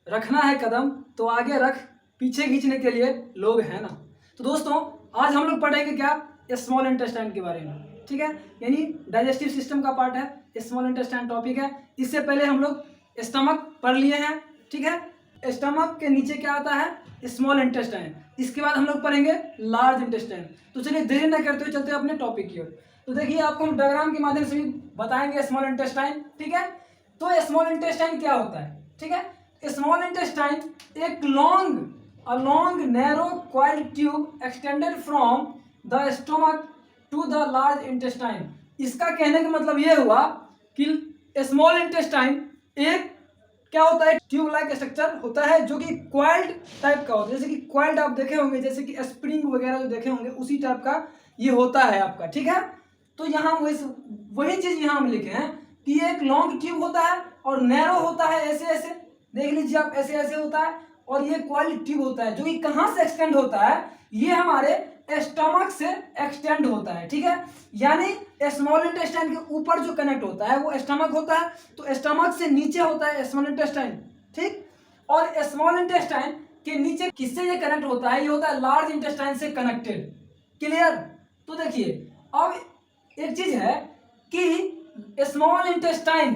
रखना है कदम तो आगे रख, पीछे खींचने के लिए लोग हैं ना। तो दोस्तों आज हम लोग पढ़ेंगे क्या, स्मॉल इंटेस्टाइन के बारे में, ठीक है। यानी डाइजेस्टिव सिस्टम का पार्ट है, स्मॉल इंटेस्टाइन टॉपिक है। इससे पहले हम लोग स्टमक पढ़ लिए हैं, ठीक है। स्टमक के नीचे क्या आता है, स्मॉल इंटेस्टाइन। इसके बाद हम लोग पढ़ेंगे लार्ज इंटेस्टाइन। तो चलिए देरी न करते हुए चलते हैं अपने टॉपिक की ओर। तो देखिए आपको हम डायग्राम के माध्यम से भी बताएंगे स्मॉल इंटेस्टाइन, ठीक है। तो स्मॉल इंटेस्टाइन क्या होता है, ठीक है। स्मॉल इंटेस्टाइन एक long narrow coiled tube extended from the stomach to the large intestine. इसका कहने का मतलब ये हुआ कि स्मॉल इंटेस्टाइन एक क्या होता है, ट्यूब लाइक स्ट्रक्चर होता है जो कि क्वाइल्ड टाइप का होता है। जैसे कि क्वाइल्ड आप देखे होंगे, जैसे कि स्प्रिंग वगैरह जो देखे होंगे उसी टाइप का ये होता है आपका, ठीक है। तो यहाँ वही चीज यहाँ हम लिखे हैं कि ये एक लॉन्ग ट्यूब होता है और नैरो होता है, ऐसे ऐसे देख लीजिए आप, ऐसे ऐसे होता है। और ये क्वाइल्ड ट्यूब होता है जो कि कहाँ से एक्सटेंड होता है, ये हमारे स्टमक से एक्सटेंड होता है, ठीक है। यानी स्मॉल इंटेस्टाइन के ऊपर जो कनेक्ट होता है वो स्टमक होता है, तो स्टमक से नीचे होता है स्मॉल इंटेस्टाइन, ठीक। और स्मॉल इंटेस्टाइन के नीचे किससे ये कनेक्ट होता है, ये होता है लार्ज इंटेस्टाइन से कनेक्टेड। क्लियर। तो देखिए अब एक चीज है कि स्मॉल इंटेस्टाइन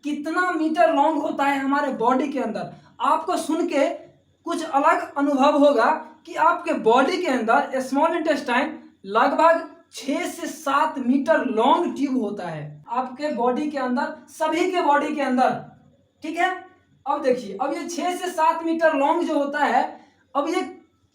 कितना मीटर लॉन्ग होता है हमारे बॉडी के अंदर। आपको सुन के कुछ अलग अनुभव होगा कि आपके बॉडी के अंदर स्मॉल इंटेस्टाइन लगभग 6 से 7 मीटर लॉन्ग ट्यूब होता है आपके बॉडी के अंदर, सभी के बॉडी के अंदर, ठीक है। अब देखिए अब ये 6 से 7 मीटर लॉन्ग जो होता है, अब ये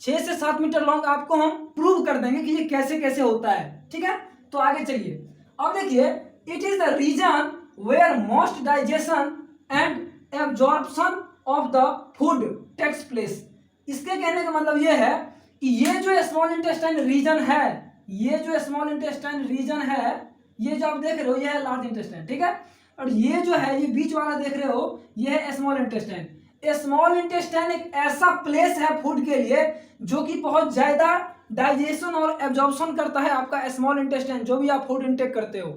6 से 7 मीटर लॉन्ग आपको हम प्रूव कर देंगे कि ये कैसे कैसे होता है, ठीक है। तो आगे चलिए। अब देखिए it is the region where most digestion and absorption of the food takes place. इसके कहने का मतलब ये है कि ये जो स्मॉल इंटेस्टाइन रीजन है, ये जो स्मॉल इंटेस्टाइन रीजन है, ये जो आप देख रहे हो ये है लार्ज इंटेस्टाइन, ठीक है। और ये जो है ये बीच वाला देख रहे हो ये है स्मॉल इंटेस्टाइन। स्मॉल इंटेस्टाइन एक ऐसा प्लेस है फूड के लिए जो कि बहुत ज्यादा डाइजेशन और एब्जॉर्प्शन करता है आपका स्मॉल इंटेस्टाइन, जो भी आप फूड इंटेक करते हो,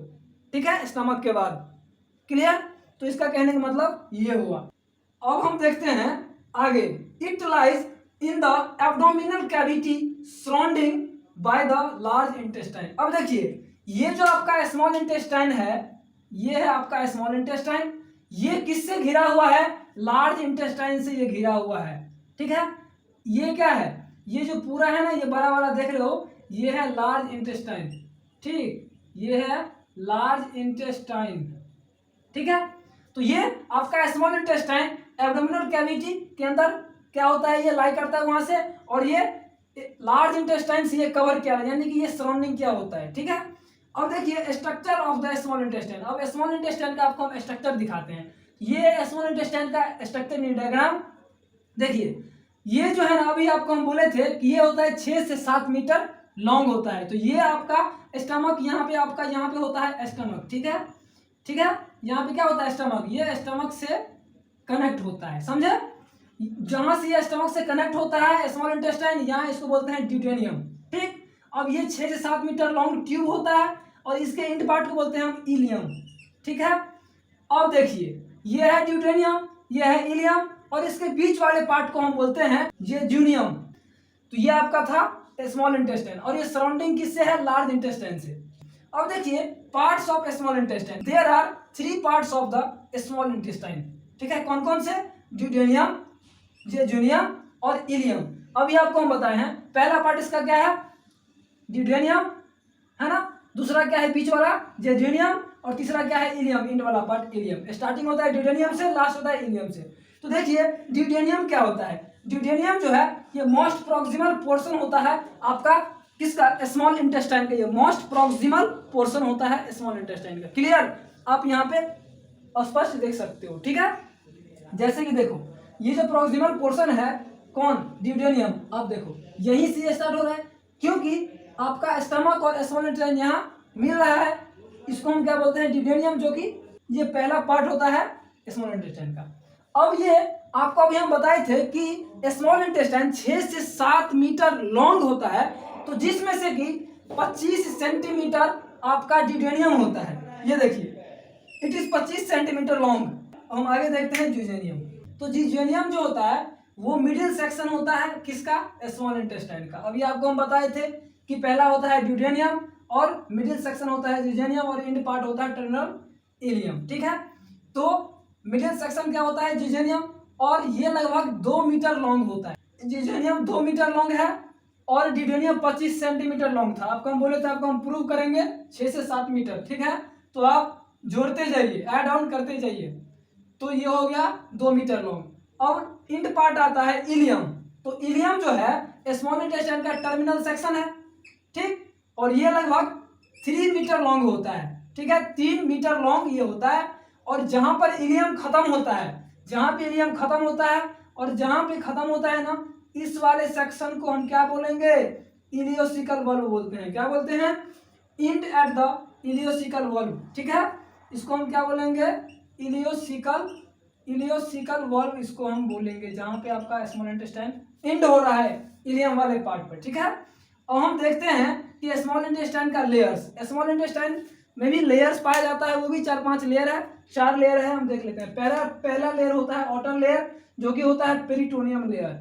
ठीक है, स्टमक के बाद। क्लियर। तो इसका कहने का मतलब ये हुआ। अब हम देखते हैं आगे। It lies in the abdominal cavity surrounding by the large intestine. अब देखिए ये जो आपका स्मॉल इंटेस्टाइन है, ये है आपका स्मॉल इंटेस्टाइन, ये किससे घिरा हुआ है, लार्ज इंटेस्टाइन से ये घिरा हुआ है, ठीक है। ये क्या है, ये जो पूरा है ना, ये बड़ा वाला देख रहे हो, ये है लार्ज इंटेस्टाइन, ठीक, ये है लार्ज इंटेस्टाइन, ठीक है। तो ये आपका स्मॉल इंटेस्टाइन एब्डोमिनल कैविटी के अंदर क्या होता है, ये लाई करता है वहां से, और ये लार्ज इंटेस्टाइन से ये कवर किया है, यानी कि ये सराउंडिंग क्या होता है, ठीक है। अब देखिए structure of the small intestine. अब स्मॉल इंटेस्टाइन का आपको हम स्ट्रक्चर दिखाते हैं। ये स्मॉल इंटेस्टाइन का स्ट्रक्चर डायग्राम देखिए। ये जो है ना, अभी आपको हम बोले थे कि ये होता है 6 से 7 मीटर लॉन्ग होता है। तो ये आपका स्टमक, यहाँ पे आपका यहाँ पे होता है स्टमक, ठीक है, ठीक है। यहाँ पे क्या होता है स्टमक, ये स्टमक से कनेक्ट होता है, समझे। जहां से ये स्टमक से कनेक्ट होता है स्मॉल इंटेस्टाइन, यहाँ इसको बोलते हैं ड्यूटेनियम, ठीक। अब ये 6 से 7 मीटर लॉन्ग ट्यूब होता है और इसके इंड पार्ट को बोलते हैं हम इलियम, ठीक है। अब देखिए ये है ड्यूटेनियम, ये है इलियम, और इसके बीच वाले पार्ट को हम बोलते हैं जेजुनियम। तो ये आपका था स्मॉल इंटेस्टाइन, और ये सराउंडिंग किससे है, लार्ज इंटेस्टाइन से। अब देखिए parts of small intestine. There are 3 parts of the small intestine, ठीक है। कौन कौन से, ड्यूटेनियम, जेजुनियम और इलियम। अभी आपको हम बताए हैं पहला पार्ट इसका क्या है, ड्यूटेनियम, है ना। दूसरा क्या है बीच वाला, जेजुनियम, और तीसरा क्या है, इलियम, इंड वाला पार्ट इलियम। स्टार्टिंग होता है ड्यूटेनियम से, लास्ट होता है इलियम से। तो देखिए ड्यूटेनियम क्या होता है, ड्यूटेनियम जो है ये मोस्ट प्रॉक्सिमल पोर्शन होता है आपका किसका, स्मॉल इंटेस्टाइन का। ये मोस्ट प्रॉक्सिमल पोर्शन होता है स्मॉल इंटेस्टाइन का। क्लियर। आप यहाँ पे स्पष्ट देख सकते हो, ठीक है। जैसे कि देखो ये जो प्रॉक्सिमल पोर्शन है कौन, ड्यूटेनियम, आप देखो यहीं से स्टार्ट हो रहा है, क्योंकि आपका स्टमक और स्मॉल इंटेस्टाइन यहाँ मिल रहा है। इसको हम क्या बोलते हैं, ड्यूटेनियम, जो कि ये पहला पार्ट होता है स्मॉल इंटेस्टाइन का। अब ये आपको अभी हम बताए थे कि स्मॉल इंटेस्टाइन 6 से 7 मीटर लॉन्ग होता है, तो जिसमें से कि 25 सेंटीमीटर आपका ड्यूटेनियम होता है। ये देखिए इट इज 25 सेंटीमीटर लॉन्ग। हम आगे देखते हैं जेजुनियम। तो जिजेनियम जो होता है वो मिडिल सेक्शन होता है किसका, स्मॉल इंटेस्टाइन का। अभी आपको हम बताए थे कि पहला होता है ड्यूडेनियम और मिडिल सेक्शन होता है जिजेनियम और एंड पार्ट होता है टर्मिनल इलियम, ठीक है। तो मिडिल सेक्शन क्या होता है, जिजेनियम, और ये लगभग 2 मीटर लॉन्ग होता है। जिजेनियम 2 मीटर लॉन्ग है और ड्यूडेनियम 25 सेंटीमीटर लॉन्ग था। आपको हम बोले थे आपको हम प्रूव करेंगे 6 से 7 मीटर, ठीक है। तो आप जोड़ते जाइए, ऐड ऑन करते जाइए। तो ये हो गया 2 मीटर लॉन्ग। और इंड पार्ट आता है इलियम। तो इलियम जो है स्मॉल इंटेस्टाइन का टर्मिनल सेक्शन है, ठीक। और ये लगभग 3 मीटर लॉन्ग होता है, ठीक है, 3 मीटर लॉन्ग ये होता है। और जहां पर इलियम खत्म होता है, जहां पे इलियम खत्म होता है और जहां पे खत्म होता है ना, इस वाले सेक्शन को हम क्या बोलेंगे, इलियोसिकल वॉल्व बोलते हैं। क्या बोलते हैं, end at the ileocecal valve, ठीक है। इसको हम क्या बोलेंगे, इलियोसिकल वॉल्व इसको हम बोलेंगे, जहां पे आपका स्मॉल इंटेस्टाइन इंड हो रहा है इलियम वाले पार्ट पर, ठीक है। और हम देखते हैं कि स्मॉल इंटेस्टाइन का लेयर्स, स्मॉल इंटेस्टाइन में भी लेयर्स पाया जाता है, वो भी 4-5 लेयर है, 4 लेयर है। हम देख लेते हैं। पहला लेयर होता है ऑटर लेयर, जो कि होता है पेरिटोनियम लेयर।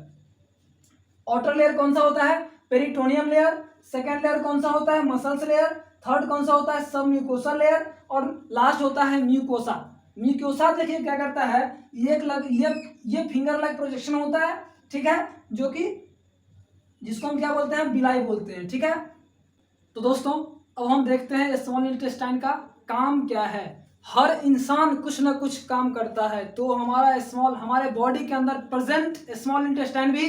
ऑटर लेयर कौन सा होता है, पेरिटोनियम लेयर। सेकेंड लेयर कौन सा होता है, मसल्स लेयर। थर्ड कौन सा होता है, सब म्यूकोसा लेयर। और लास्ट होता है म्यूकोसा। म्यूकोसा देखिए क्या करता है, ये फिंगर लाइक प्रोजेक्शन होता है, ठीक है, जो कि जिसको हम क्या बोलते हैं, बिलाई बोलते हैं, ठीक है। तो दोस्तों अब हम देखते हैं स्मॉल इंटेस्टाइन का काम क्या है। हर इंसान कुछ ना कुछ काम करता है, तो हमारे बॉडी के अंदर प्रेजेंट स्मॉल इंटेस्टाइन भी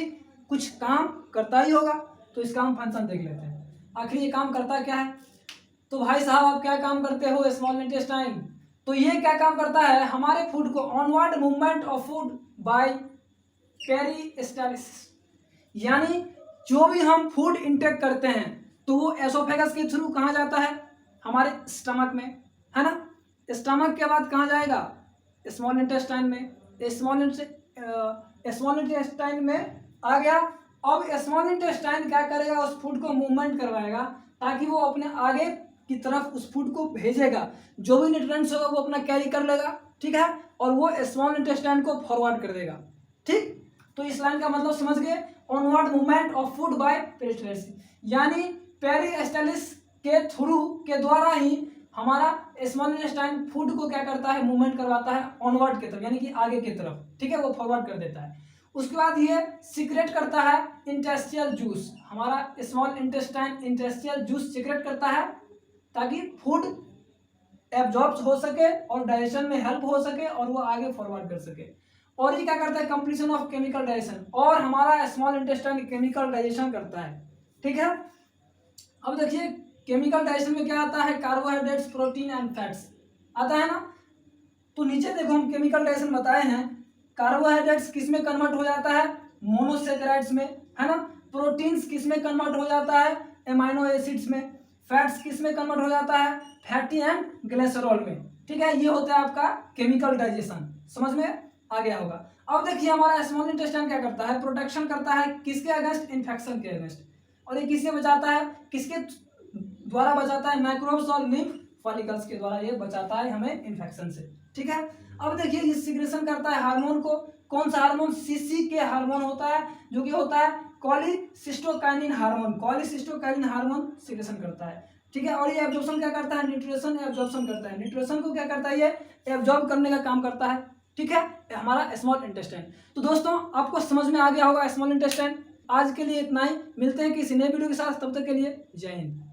कुछ काम करता ही होगा। तो इसका हम फंक्शन देख लेते हैं, आखिर ये काम करता क्या है। तो भाई साहब आप क्या काम करते हो, स्मॉल इंटेस्टाइन। तो ये क्या काम करता है, हमारे फूड को onward movement of food by peristalsis, यानी जो भी हम फूड इंटेक करते हैं तो वो एसोफेगस के थ्रू कहाँ जाता है, हमारे स्टमक में, है ना। स्टमक के बाद कहाँ जाएगा, स्मॉल इंटेस्टाइन में। स्मॉल इंटेस्टाइन में आ गया। अब स्मॉल इंटेस्टाइन क्या करेगा, उस फूड को मूवमेंट करवाएगा ताकि वो अपने आगे की तरफ उस फूड को भेजेगा। जो भी न्यूट्रिएंट्स होगा वो अपना कैरी कर लेगा, ठीक है, और वो स्मॉल इंटेस्टाइन को फॉरवर्ड कर देगा, ठीक। तो इस लाइन का मतलब समझ गए, onward movement of food by peristalsis, यानी पेरिस्टालिस के थ्रू के द्वारा ही हमारा स्मॉल इंटेस्टाइन फूड को क्या करता है, मूवमेंट करवाता है ऑनवर्ड की तरफ, यानी कि आगे की तरफ, ठीक है, वो फॉरवर्ड कर देता है। उसके बाद ये सीक्रेट करता है इंटेस्टियल जूस, हमारा स्मॉल इंटेस्टाइन इंटेस्टियल जूस सीक्रेट करता है ताकि फूड एब्जॉर्ब हो सके और डाइजेशन में हेल्प हो सके और वो आगे फॉरवर्ड कर सके। और ये क्या करता है, कंप्लीशन ऑफ केमिकल डाइजेशन, और हमारा स्मॉल इंटेस्टाइन केमिकल डाइजेशन करता है, ठीक है। अब देखिए केमिकल डाइजेशन में क्या आता है, कार्बोहाइड्रेट्स, प्रोटीन एंड फैट्स आता है ना। तो नीचे देखो हम केमिकल डाइजेशन बताए हैं, कार्बोहाइड्रेट्स किस में कन्वर्ट हो जाता है, मोनोसेकेराइड्स में, है ना। प्रोटीन्स किस में कन्वर्ट हो जाता है, एमाइनो एसिड्स में। फैट्स किस में कन्वर्ट हो जाता है, फैटी एंड ग्लिसरॉल में, ठीक है। ये होता है आपका केमिकल डाइजेशन, समझ में आ गया होगा। अब देखिए हमारा स्मॉल इंटेस्टाइन क्या करता है, प्रोटेक्शन करता है किसके अगेंस्ट, इन्फेक्शन के अगेंस्ट। और ये किससे बचाता है, किसके द्वारा बचाता है, माइक्रोब्स और लिम्फ फॉलिकल्स के द्वारा ये बचाता है हमें इन्फेक्शन से, ठीक है। अब देखिए ये सिक्रेशन करता है हार्मोन को, कौन सा हार्मोन, सीसी के हार्मोन होता है, जो कि होता है कॉलीसिस्टोकाइनिन हार्मोन। कॉलीसिस्टोकाइनिन हार्मोन सिक्रेशन करता है, ठीक है। और ये एब्जॉर्प्शन क्या करता है, न्यूट्रिशन एब्जॉर्प्शन करता है। न्यूट्रिशन को क्या करता है, ये एब्जॉर्ब करने का काम करता है, ठीक है, हमारा स्मॉल इंटेस्टाइन। तो दोस्तों आपको समझ में आ गया होगा स्मॉल इंटेस्टाइन। आज के लिए इतना ही, मिलते हैं किसी नए वीडियो के साथ, तब तक के लिए जय हिंद।